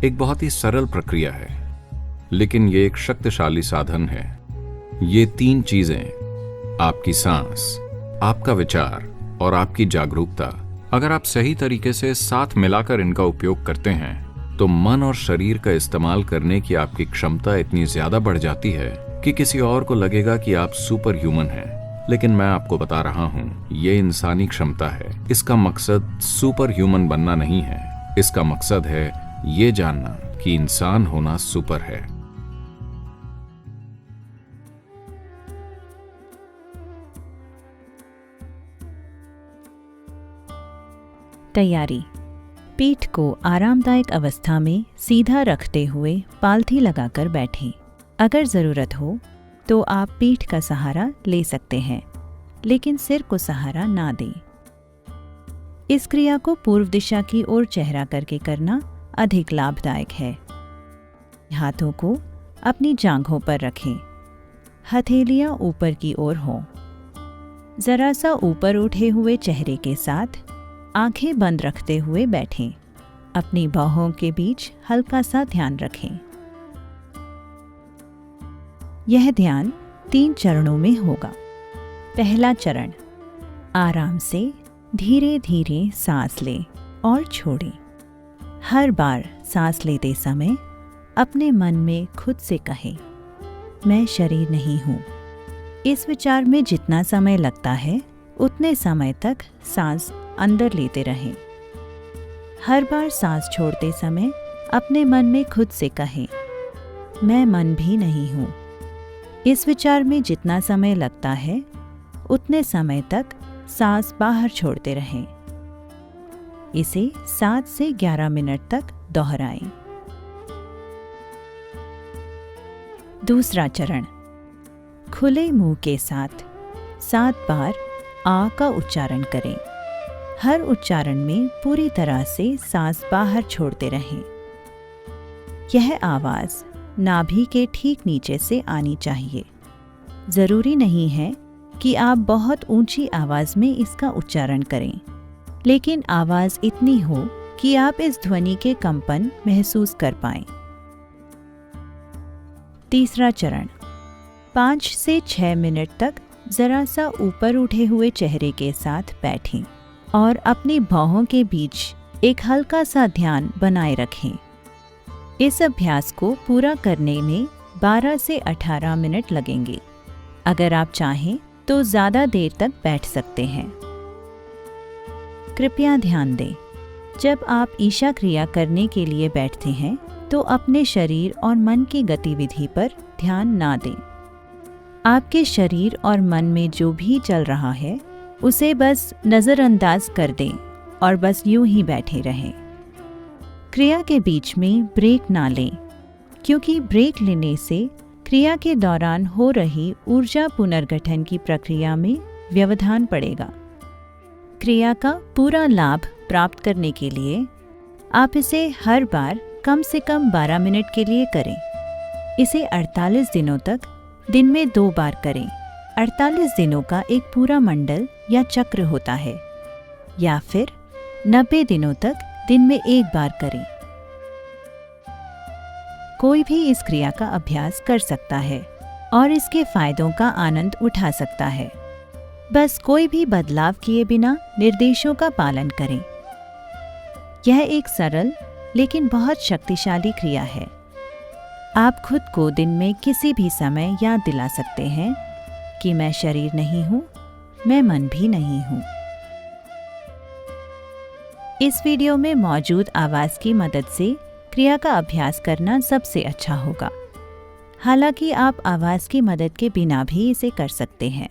एक बहुत ही सरल प्रक्रिया है, लेकिन ये एक शक्तिशाली साधन है। ये 3 चीजें, आपकी सांस, आपका विचार और आपकी जागरूकता, अगर आप सही तरीके से साथ मिलाकर इनका उपयोग करते हैं तो मन और शरीर का इस्तेमाल करने की आपकी क्षमता इतनी ज्यादा बढ़ जाती है कि किसी और को लगेगा कि आप सुपर ह्यूमन हैं। लेकिन मैं आपको बता रहा हूं, ये इंसानी क्षमता है। इसका मकसद सुपर ह्यूमन बनना नहीं है। इसका मकसद है ये जानना कि इंसान होना सुपर है। तैयारी। पीठ को आरामदायक अवस्था में सीधा रखते हुए पालथी लगाकर बैठें। अगर ज़रूरत हो तो आप पीठ का सहारा ले सकते हैं, लेकिन सिर को सहारा ना दें। इस क्रिया को पूर्व दिशा की ओर चेहरा करके करना अधिक लाभदायक है। हाथों को अपनी जांघों पर रखें। हथेलियां ऊपर की ओर हों। जरा सा ऊपर उठे हुए चेहरे के साथ आंखें बंद रखते हुए बैठें। अपनी बाहों के बीच हल्का सा ध्यान रखें। यह ध्यान 3 चरणों में होगा। पहला चरण, आराम से धीरे धीरे सांस लें और छोड़ें। हर बार सांस लेते समय अपने मन में खुद से कहें, मैं शरीर नहीं हूँ। इस विचार में जितना समय लगता है उतने समय तक सांस अंदर लेते रहें। हर बार सांस छोड़ते समय अपने मन में खुद से कहें, मैं मन भी नहीं हूँ। इस विचार में जितना समय लगता है उतने समय तक सांस बाहर छोड़ते रहें। इसे 7 से 11 मिनट तक दोहराएं। दूसरा चरण, खुले मुंह के साथ 7 बार आ का उच्चारण करें। हर उच्चारण में पूरी तरह से सांस बाहर छोड़ते रहें। यह आवाज़ नाभि के ठीक नीचे से आनी चाहिए। ज़रूरी नहीं है कि आप बहुत ऊंची आवाज़ में इसका उच्चारण करें, लेकिन आवाज़ इतनी हो कि आप इस ध्वनि के कंपन महसूस कर पाएं। तीसरा चरण, 5 से 6 मिनट तक ज़रा सा ऊपर उठे हुए चेहरे के साथ बैठें और अपनी बाहों के बीच एक हल्का सा ध्यान बनाए रखें। इस अभ्यास को पूरा करने में 12 से 18 मिनट लगेंगे। अगर आप चाहें तो ज़्यादा देर तक बैठ सकते हैं। कृपया ध्यान दें, जब आप ईशा क्रिया करने के लिए बैठते हैं तो अपने शरीर और मन की गतिविधि पर ध्यान ना दें। आपके शरीर और मन में जो भी चल रहा है उसे बस नज़रअंदाज कर दें और बस यूं ही बैठे रहें। क्रिया के बीच में ब्रेक ना लें, क्योंकि ब्रेक लेने से क्रिया के दौरान हो रही ऊर्जा पुनर्गठन की प्रक्रिया में व्यवधान पड़ेगा। क्रिया का पूरा लाभ प्राप्त करने के लिए आप इसे हर बार कम से कम 12 मिनट के लिए करें। इसे 48 दिनों तक दिन में 2 बार करें। 48 दिनों का एक पूरा मंडल या चक्र होता है, या फिर 90 दिनों तक दिन में 1 बार करें। कोई भी इस क्रिया का अभ्यास कर सकता है और इसके फायदों का आनंद उठा सकता है। बस कोई भी बदलाव किए बिना निर्देशों का पालन करें। यह एक सरल लेकिन बहुत शक्तिशाली क्रिया है। आप खुद को दिन में किसी भी समय याद दिला सकते हैं कि मैं शरीर नहीं हूँ, मैं मन भी नहीं हूँ। इस वीडियो में मौजूद आवाज़ की मदद से क्रिया का अभ्यास करना सबसे अच्छा होगा। हालांकि आप आवाज़ की मदद के बिना भी इसे कर सकते हैं।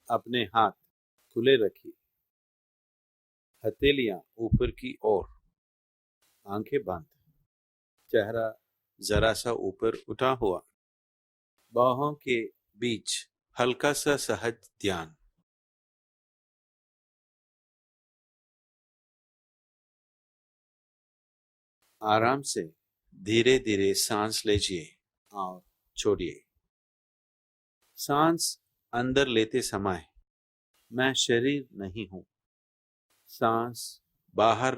अपने हाथ खुले रखिए, हथेलियां ऊपर की ओर, आंखें बंद, चेहरा जरा सा ऊपर उठा हुआ, बाहों के बीच हल्का सा सहज ध्यान। आराम से धीरे धीरे सांस लीजिए और छोड़िए। सांस अंदर लेते समय मैं शरीर नहीं हूं। सांस बाहर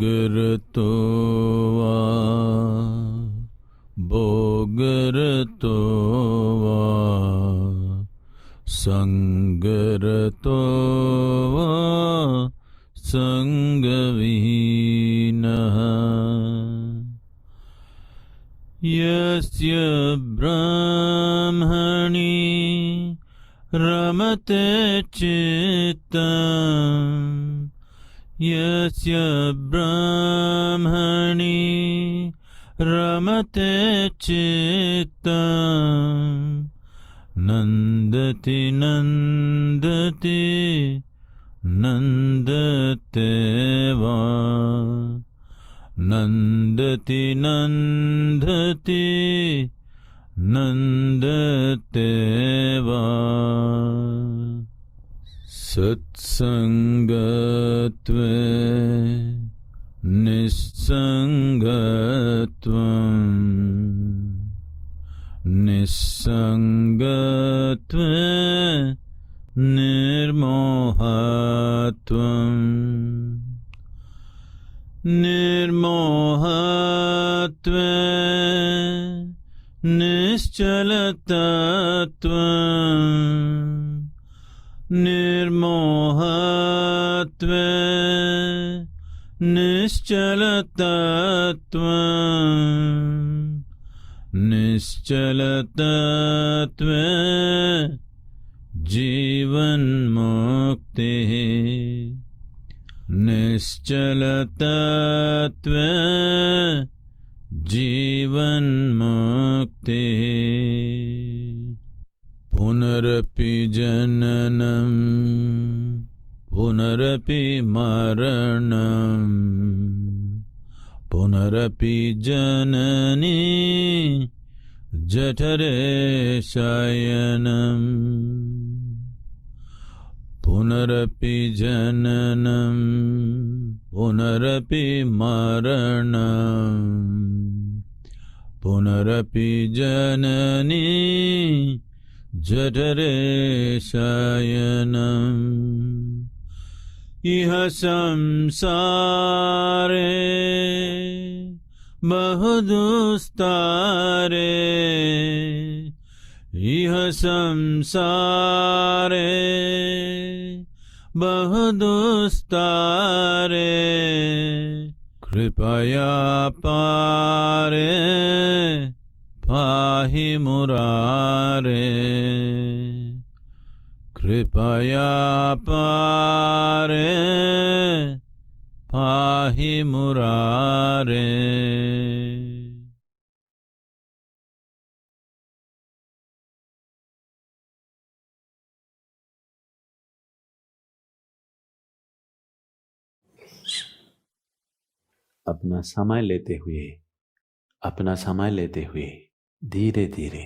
भोगरतोवा भोगरतोवा संगरतोवा संगविहीनः यस्य ब्रह्मणि रमते चित्तम् यस्य ब्रह्मणि रमते चित्तम् नन्दति नन्दति नन्दते वा नन्दति नन्दति नन्दते वा सत्सङ्गत्वे निस्सङ्गत्वम् निस्सङ्गत्वे निर्मोहत्वम् निर्मोहत्वे निश्चलतत्वम् निर्मोहत्वे निश्चलतत्वम् निश्चलतत्वे जीवन्मुक्तिः निश्चलतत्वे जीवन्मुक्तिः पुनरपि जननं पुनरपि मरणं पुनरपि जननी जठरे शयनं पुनरपि जननं पुनरपि मरणं पुनरपि जननी जठरे शयनम् इह संसारे बहुदुस्तारे इह संसारे बहुदुस्तारे कृपया पारे पाहि मुरारे कृपया पारे पाहि मुरारे। अपना समय लेते हुए धीरे धीरे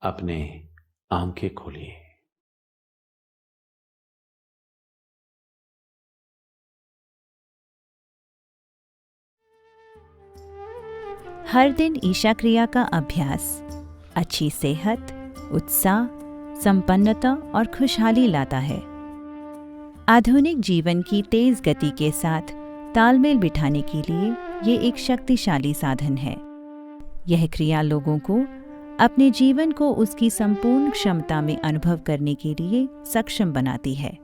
अपने आंखें खोलिए। हर दिन ईशा क्रिया का अभ्यास अच्छी सेहत, उत्साह, संपन्नता और खुशहाली लाता है। आधुनिक जीवन की तेज गति के साथ तालमेल बिठाने के लिए ये एक शक्तिशाली साधन है। यह क्रिया लोगों को अपने जीवन को उसकी संपूर्ण क्षमता में अनुभव करने के लिए सक्षम बनाती है।